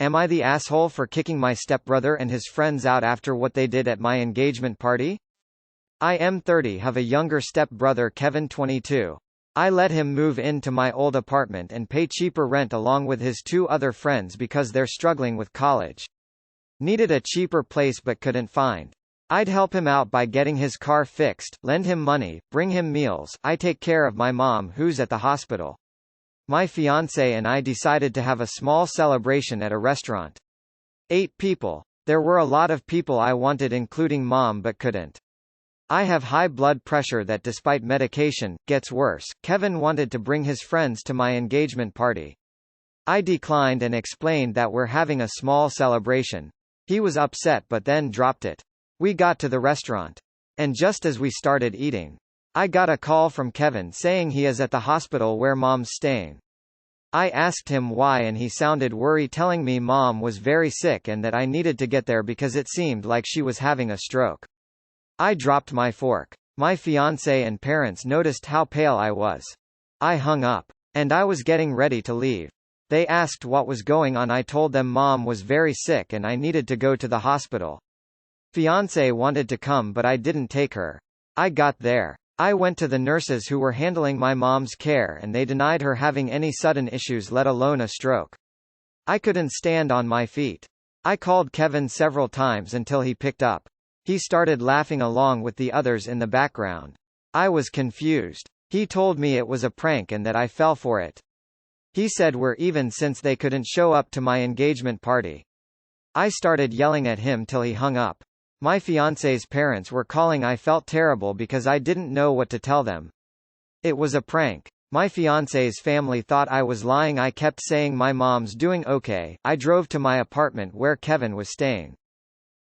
Am I the asshole for kicking my stepbrother and his friends out after what they did at my engagement party? I am 30, have a younger stepbrother Kevin 22. I let him move into my old apartment and pay cheaper rent along with his 2 other friends because they're struggling with college. Needed a cheaper place but couldn't find. I'd help him out by getting his car fixed, lend him money, bring him meals. I take care of my mom who's at the hospital. My fiancé and I decided to have a small celebration at a restaurant. 8 people. There were a lot of people I wanted including mom but couldn't. I have high blood pressure that despite medication, gets worse. Kevin wanted to bring his friends to my engagement party. I declined and explained that we're having a small celebration. He was upset but then dropped it. We got to the restaurant. And just as we started eating, I got a call from Kevin saying he is at the hospital where mom's staying. I asked him why and he sounded worried, telling me mom was very sick and that I needed to get there because it seemed like she was having a stroke. I dropped my fork. My fiancé and parents noticed how pale I was. I hung up. And I was getting ready to leave. They asked what was going on. I told them mom was very sick and I needed to go to the hospital. Fiancé wanted to come but I didn't take her. I got there. I went to the nurses who were handling my mom's care and they denied her having any sudden issues, let alone a stroke. I couldn't stand on my feet. I called Kevin several times until he picked up. He started laughing along with the others in the background. I was confused. He told me it was a prank and that I fell for it. He said we're even since they couldn't show up to my engagement party. I started yelling at him till he hung up. My fiancé's parents were calling. I felt terrible because I didn't know what to tell them. It was a prank. My fiancé's family thought I was lying. I kept saying my mom's doing okay. I drove to my apartment where Kevin was staying.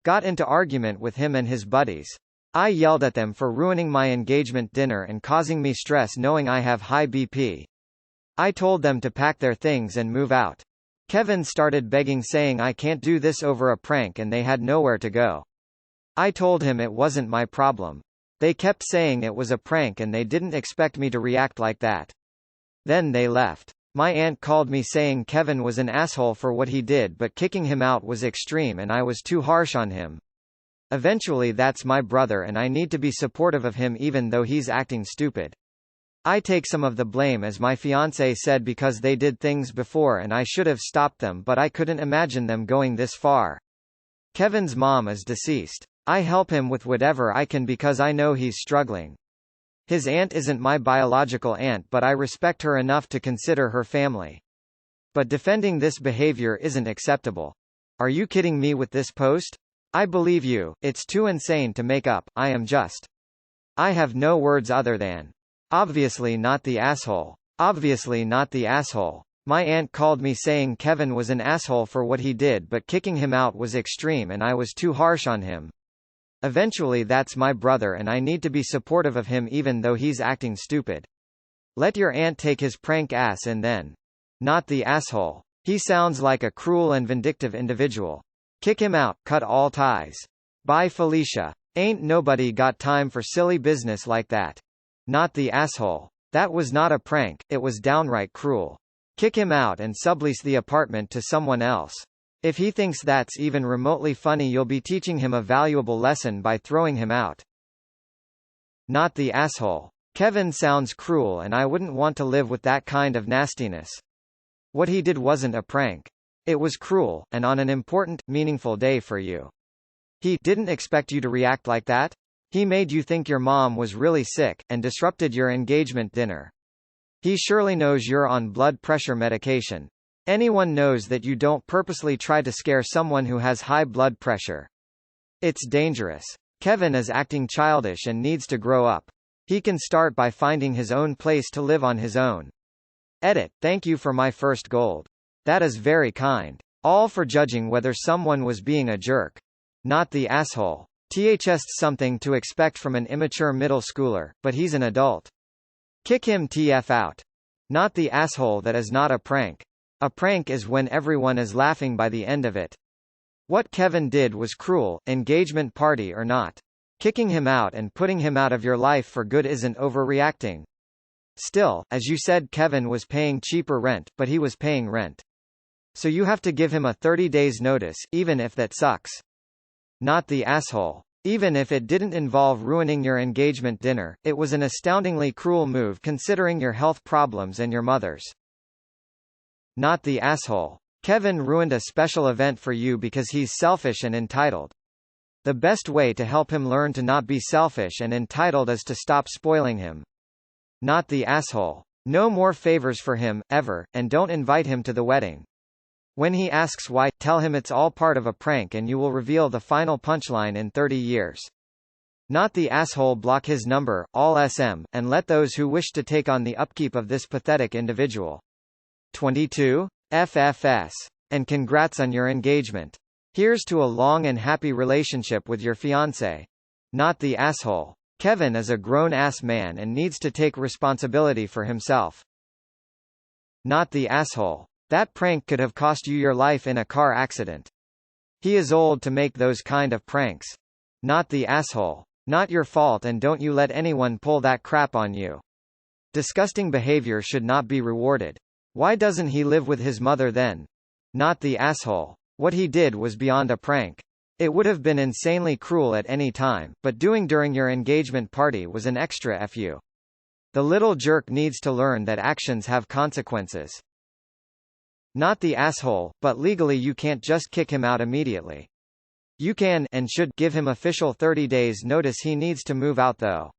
Got into argument with him and his buddies. I yelled at them for ruining my engagement dinner and causing me stress knowing I have high BP. I told them to pack their things and move out. Kevin started begging, saying I can't do this over a prank, and they had nowhere to go. I told him it wasn't my problem. They kept saying it was a prank and they didn't expect me to react like that. Then they left. My aunt called me saying Kevin was an asshole for what he did but kicking him out was extreme and I was too harsh on him. Eventually that's my brother and I need to be supportive of him even though he's acting stupid. I take some of the blame, as my fiancé said, because they did things before and I should have stopped them, but I couldn't imagine them going this far. Kevin's mom is deceased. I help him with whatever I can because I know he's struggling. His aunt isn't my biological aunt, but I respect her enough to consider her family. But defending this behavior isn't acceptable. Are you kidding me with this post? I believe you, it's too insane to make up. I have no words other than, obviously not the asshole. Obviously not the asshole. My aunt called me saying Kevin was an asshole for what he did but kicking him out was extreme and I was too harsh on him. Eventually that's my brother and I need to be supportive of him even though he's acting stupid. Let your aunt take his prank ass and then. Not the asshole. He sounds like a cruel and vindictive individual. Kick him out, cut all ties. Bye Felicia. Ain't nobody got time for silly business like that. Not the asshole. That was not a prank, it was downright cruel. Kick him out and sublease the apartment to someone else. If he thinks that's even remotely funny, you'll be teaching him a valuable lesson by throwing him out. Not the asshole. Kevin sounds cruel and I wouldn't want to live with that kind of nastiness. What he did wasn't a prank. It was cruel, and on an important, meaningful day for you. He didn't expect you to react like that? He made you think your mom was really sick, and disrupted your engagement dinner. He surely knows you're on blood pressure medication. Anyone knows that you don't purposely try to scare someone who has high blood pressure. It's dangerous. Kevin is acting childish and needs to grow up. He can start by finding his own place to live on his own. Edit. Thank you for my first gold. That is very kind. All for judging whether someone was being a jerk. Not the asshole. Th's something to expect from an immature middle schooler, but he's an adult. Kick him TF out. Not the asshole. That is not a prank. A prank is when everyone is laughing by the end of it. What Kevin did was cruel, engagement party or not. Kicking him out and putting him out of your life for good isn't overreacting. Still, as you said, Kevin was paying cheaper rent, but he was paying rent. So you have to give him a 30 days notice, even if that sucks. Not the asshole. Even if it didn't involve ruining your engagement dinner, it was an astoundingly cruel move considering your health problems and your mother's. Not the asshole. Kevin ruined a special event for you because he's selfish and entitled. The best way to help him learn to not be selfish and entitled is to stop spoiling him. Not the asshole. No more favors for him, ever, and don't invite him to the wedding. When he asks why, tell him it's all part of a prank and you will reveal the final punchline in 30 years. Not the asshole. Block his number, all SM, and let those who wish to take on the upkeep of this pathetic individual. 22? FFS. And congrats on your engagement. Here's to a long and happy relationship with your fiancé. Not the asshole. Kevin is a grown-ass man and needs to take responsibility for himself. Not the asshole. That prank could have cost you your life in a car accident. He is old to make those kind of pranks. Not the asshole. Not your fault and don't you let anyone pull that crap on you. Disgusting behavior should not be rewarded. Why doesn't he live with his mother then? Not the asshole. What he did was beyond a prank. It would have been insanely cruel at any time, but doing during your engagement party was an extra FU. The little jerk needs to learn that actions have consequences. Not the asshole, but legally you can't just kick him out immediately. You can, and should, give him official 30 days notice. He needs to move out though.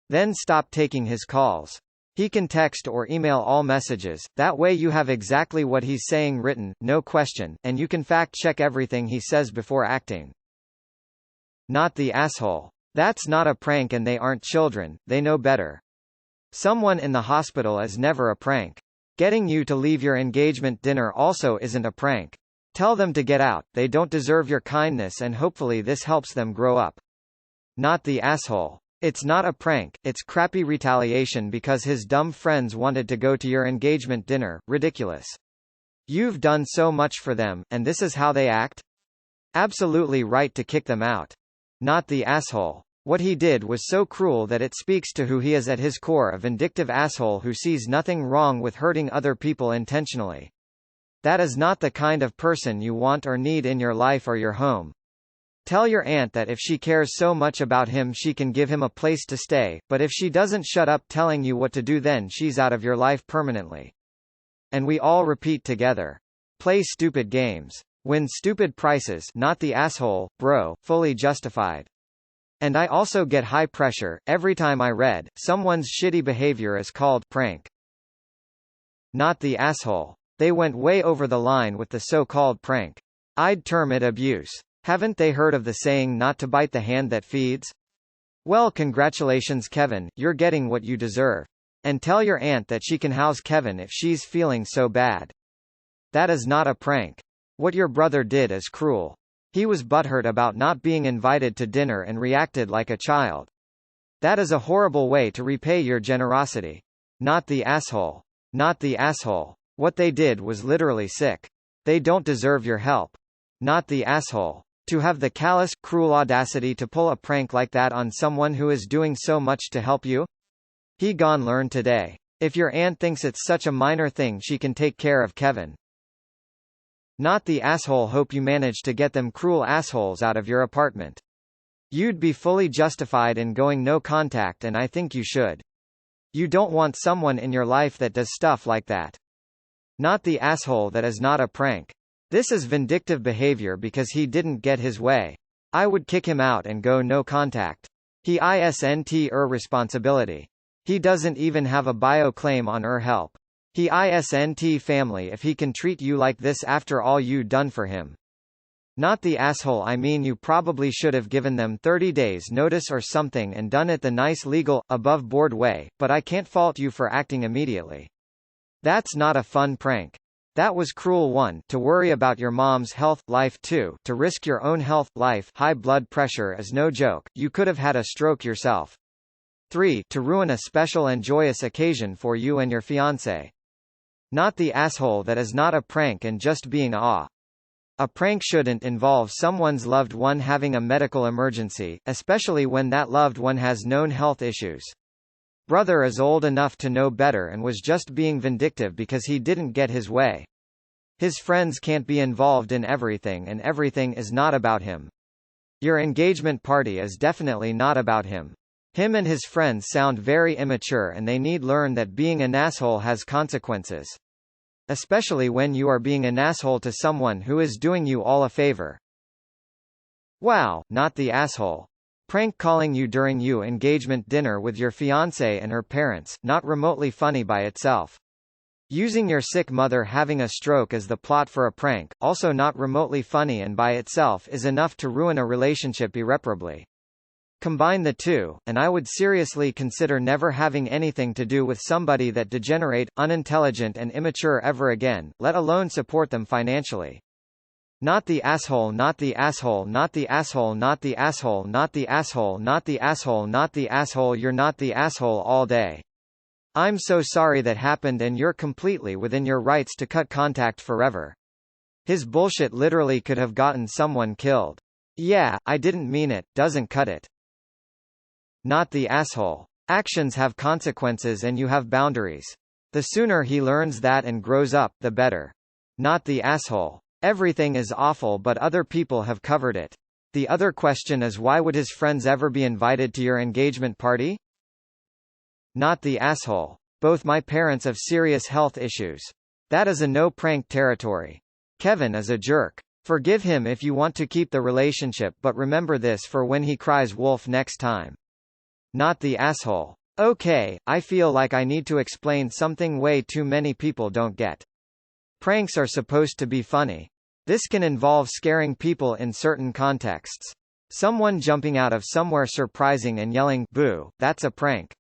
Then stop taking his calls. He can text or email all messages, that way you have exactly what he's saying written, no question, and you can fact-check everything he says before acting. Not the asshole. That's not a prank and they aren't children, they know better. Someone in the hospital is never a prank. Getting you to leave your engagement dinner also isn't a prank. Tell them to get out, they don't deserve your kindness and hopefully this helps them grow up. Not the asshole. It's not a prank, it's crappy retaliation because his dumb friends wanted to go to your engagement dinner. Ridiculous. You've done so much for them, and this is how they act? Absolutely right to kick them out. Not the asshole. What he did was so cruel that it speaks to who he is at his core, a vindictive asshole who sees nothing wrong with hurting other people intentionally. That is not the kind of person you want or need in your life or your home. Tell your aunt that if she cares so much about him she can give him a place to stay, but if she doesn't shut up telling you what to do then she's out of your life permanently. And we all repeat together. Play stupid games. Win stupid prizes. Not the asshole, bro, fully justified. And I also get high pressure every time I read, someone's shitty behavior is called prank. Not the asshole. They went way over the line with the so-called prank. I'd term it abuse. Haven't they heard of the saying not to bite the hand that feeds? Well, congratulations Kevin, you're getting what you deserve. And tell your aunt that she can house Kevin if she's feeling so bad. That is not a prank. What your brother did is cruel. He was butthurt about not being invited to dinner and reacted like a child. That is a horrible way to repay your generosity. Not the asshole. Not the asshole. What they did was literally sick. They don't deserve your help. Not the asshole. To have the callous, cruel audacity to pull a prank like that on someone who is doing so much to help you? He gone learn today. If your aunt thinks it's such a minor thing she can take care of Kevin. Not the asshole. Hope you manage to get them cruel assholes out of your apartment. You'd be fully justified in going no contact and I think you should. You don't want someone in your life that does stuff like that. Not the asshole. That is not a prank. This is vindictive behavior because he didn't get his way. I would kick him out and go no contact. He isn't responsibility. He doesn't even have a bio claim on help. He isn't family if he can treat you like this after all you done for him. Not the asshole. I mean you probably should have given them 30 days notice or something and done it the nice legal, above board way, but I can't fault you for acting immediately. That's not a fun prank. That was cruel. 1. To worry about your mom's health, life. 2. To risk your own health, life. High blood pressure is no joke, you could have had a stroke yourself. 3. To ruin a special and joyous occasion for you and your fiancé. Not the asshole. That is not a prank and just being A prank shouldn't involve someone's loved one having a medical emergency, especially when that loved one has known health issues. Brother is old enough to know better and was just being vindictive because he didn't get his way. His friends can't be involved in everything and everything is not about him. Your engagement party is definitely not about him. Him and his friends sound very immature and they need learn that being an asshole has consequences. Especially when you are being an asshole to someone who is doing you all a favor. Wow, not the asshole. Prank calling you during your engagement dinner with your fiancée and her parents, not remotely funny by itself. Using your sick mother having a stroke as the plot for a prank, also not remotely funny and by itself is enough to ruin a relationship irreparably. Combine the two, and I would seriously consider never having anything to do with somebody that degenerate, unintelligent and immature ever again, let alone support them financially. Not the asshole, not the asshole, not the asshole, not the asshole, not the asshole, not the asshole, not the asshole, you're not the asshole all day. I'm so sorry that happened and you're completely within your rights to cut contact forever. His bullshit literally could have gotten someone killed. Yeah, I didn't mean it, doesn't cut it. Not the asshole. Actions have consequences and you have boundaries. The sooner he learns that and grows up, the better. Not the asshole. Everything is awful but other people have covered it. The other question is why would his friends ever be invited to your engagement party? Not the asshole. Both my parents have serious health issues. That is a no prank territory. Kevin is a jerk. Forgive him if you want to keep the relationship but remember this for when he cries wolf next time. Not the asshole. Okay, I feel like I need to explain something way too many people don't get. Pranks are supposed to be funny. This can involve scaring people in certain contexts. Someone jumping out of somewhere surprising and yelling, "Boo," that's a prank.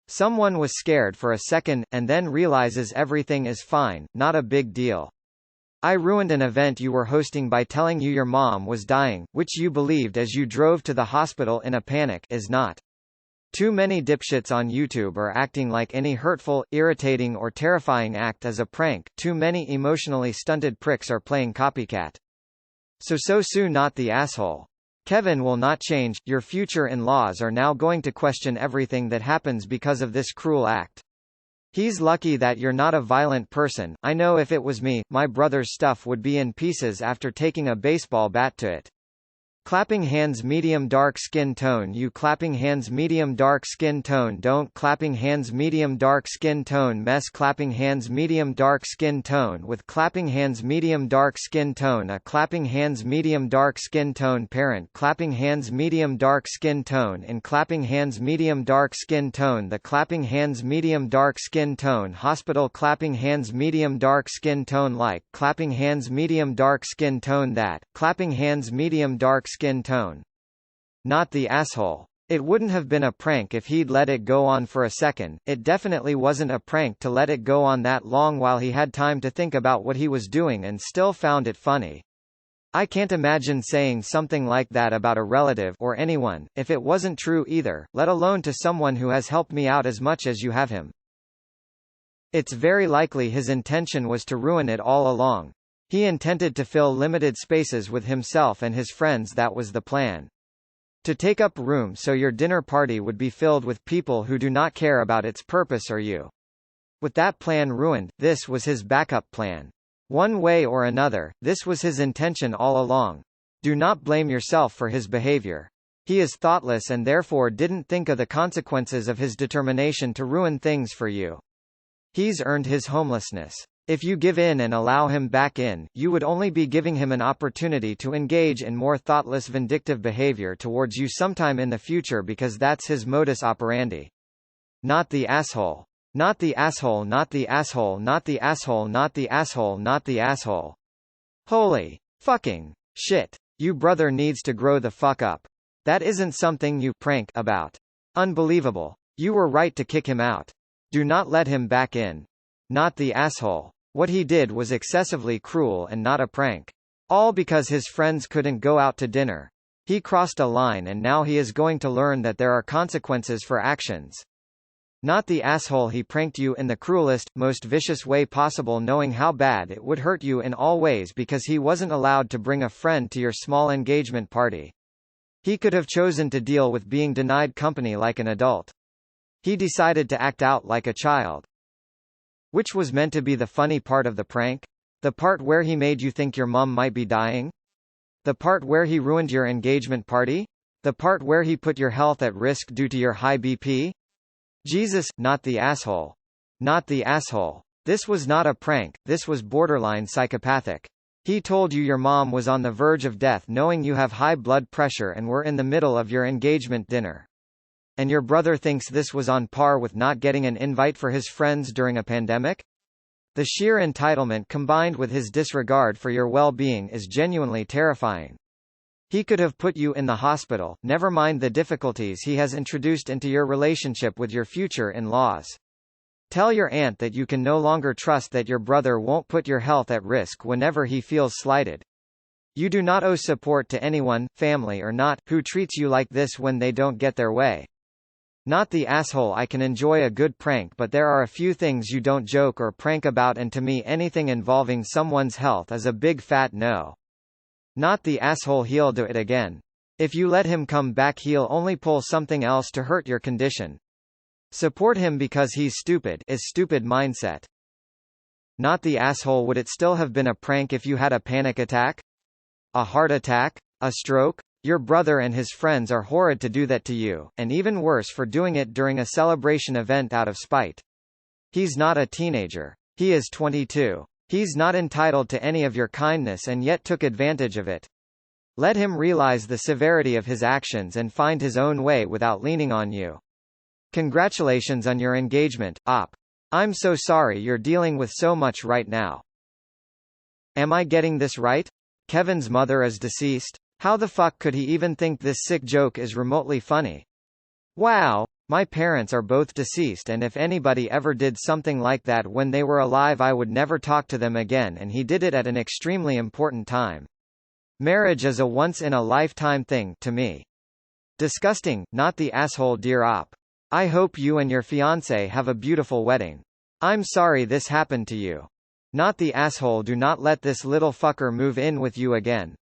Someone was scared for a second, and then realizes everything is fine, not a big deal. I ruined an event you were hosting by telling you your mom was dying, which you believed as you drove to the hospital in a panic, is not. Too many dipshits on YouTube are acting like any hurtful, irritating or terrifying act is a prank, too many emotionally stunted pricks are playing copycat. So soon not the asshole. Kevin will not change, your future in-laws are now going to question everything that happens because of this cruel act. He's lucky that you're not a violent person, I know if it was me, my brother's stuff would be in pieces after taking a baseball bat to it. Clapping hands medium dark skin tone you clapping hands medium dark skin tone don't clapping hands medium dark skin tone mess clapping hands medium dark skin tone with clapping hands medium dark skin tone a clapping hands medium dark skin tone parent clapping hands medium dark skin tone in clapping hands medium dark skin tone the clapping hands medium dark skin tone hospital clapping hands medium dark skin tone like clapping hands medium dark skin tone that clapping hands medium dark skin tone. Not the asshole. It wouldn't have been a prank if he'd let it go on for a second, it definitely wasn't a prank to let it go on that long while he had time to think about what he was doing and still found it funny. I can't imagine saying something like that about a relative or anyone, if it wasn't true either, let alone to someone who has helped me out as much as you have him. It's very likely his intention was to ruin it all along. He intended to fill limited spaces with himself and his friends, that was the plan. To take up room so your dinner party would be filled with people who do not care about its purpose or you. With that plan ruined, this was his backup plan. One way or another, this was his intention all along. Do not blame yourself for his behavior. He is thoughtless and therefore didn't think of the consequences of his determination to ruin things for you. He's earned his homelessness. If you give in and allow him back in, you would only be giving him an opportunity to engage in more thoughtless vindictive behavior towards you sometime in the future because that's his modus operandi. Not the asshole. Not the asshole, not the asshole, not the asshole, not the asshole, not the asshole. Holy fucking shit. You brother needs to grow the fuck up. That isn't something you prank about. Unbelievable. You were right to kick him out. Do not let him back in. Not the asshole. What he did was excessively cruel and not a prank. All because his friends couldn't go out to dinner. He crossed a line and now he is going to learn that there are consequences for actions. Not the asshole, he pranked you in the cruelest, most vicious way possible knowing how bad it would hurt you in all ways because he wasn't allowed to bring a friend to your small engagement party. He could have chosen to deal with being denied company like an adult. He decided to act out like a child. Which was meant to be the funny part of the prank? The part where he made you think your mom might be dying? The part where he ruined your engagement party? The part where he put your health at risk due to your high BP? Jesus, not the asshole. Not the asshole. This was not a prank, this was borderline psychopathic. He told you your mom was on the verge of death knowing you have high blood pressure and were in the middle of your engagement dinner. And your brother thinks this was on par with not getting an invite for his friends during a pandemic? The sheer entitlement combined with his disregard for your well-being is genuinely terrifying. He could have put you in the hospital, never mind the difficulties he has introduced into your relationship with your future in-laws. Tell your aunt that you can no longer trust that your brother won't put your health at risk whenever he feels slighted. You do not owe support to anyone, family or not, who treats you like this when they don't get their way. Not the asshole. I can enjoy a good prank, but there are a few things you don't joke or prank about, and to me anything involving someone's health is a big fat no. Not the asshole. He'll do it again. If you let him come back, he'll only pull something else to hurt your condition. Support him because he's stupid is stupid mindset. Not the asshole. Would it still have been a prank if you had a panic attack? A heart attack? A stroke? Your brother and his friends are horrid to do that to you, and even worse for doing it during a celebration event out of spite. He's not a teenager. He is 22. He's not entitled to any of your kindness and yet took advantage of it. Let him realize the severity of his actions and find his own way without leaning on you. Congratulations on your engagement, Op. I'm so sorry you're dealing with so much right now. Am I getting this right? Kevin's mother is deceased? How the fuck could he even think this sick joke is remotely funny? Wow, my parents are both deceased, and if anybody ever did something like that when they were alive I would never talk to them again, and he did it at an extremely important time. Marriage is a once-in-a-lifetime thing to me. Disgusting, not the asshole. Dear Op. I hope you and your fiancé have a beautiful wedding. I'm sorry this happened to you. Not the asshole. Do not let this little fucker move in with you again.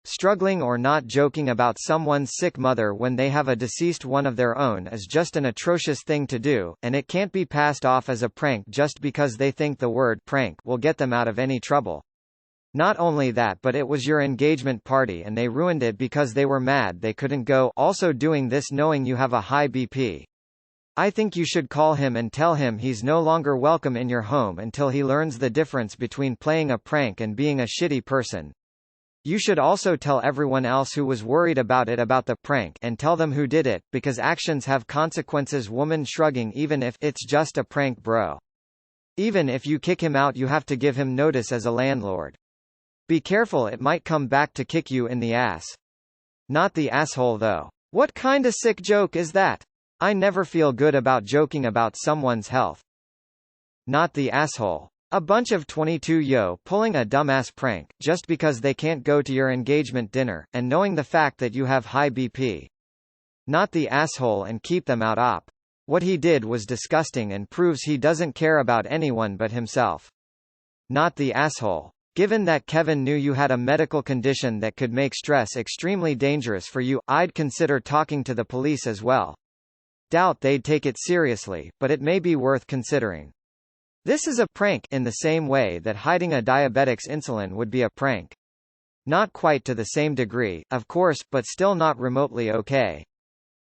Struggling or not joking about someone's sick mother when they have a deceased one of their own is just an atrocious thing to do, and it can't be passed off as a prank just because they think the word prank will get them out of any trouble. Not only that, but it was your engagement party and they ruined it because they were mad they couldn't go, also doing this knowing you have a high BP. I think you should call him and tell him he's no longer welcome in your home until he learns the difference between playing a prank and being a shitty person. You should also tell everyone else who was worried about the prank, and tell them who did it, because actions have consequences. Woman shrugging. Even if it's just a prank, bro. Even if you kick him out, you have to give him notice as a landlord. Be careful, it might come back to kick you in the ass. Not the asshole though. What kind of sick joke is that? I never feel good about joking about someone's health. Not the asshole. A bunch of 22-yo pulling a dumbass prank, just because they can't go to your engagement dinner, and knowing the fact that you have high BP. Not the asshole, and keep them out. Op. What he did was disgusting and proves he doesn't care about anyone but himself. Not the asshole. Given that Kevin knew you had a medical condition that could make stress extremely dangerous for you, I'd consider talking to the police as well. Doubt they'd take it seriously, but it may be worth considering. This is a prank in the same way that hiding a diabetic's insulin would be a prank. Not quite to the same degree, of course, but still not remotely okay.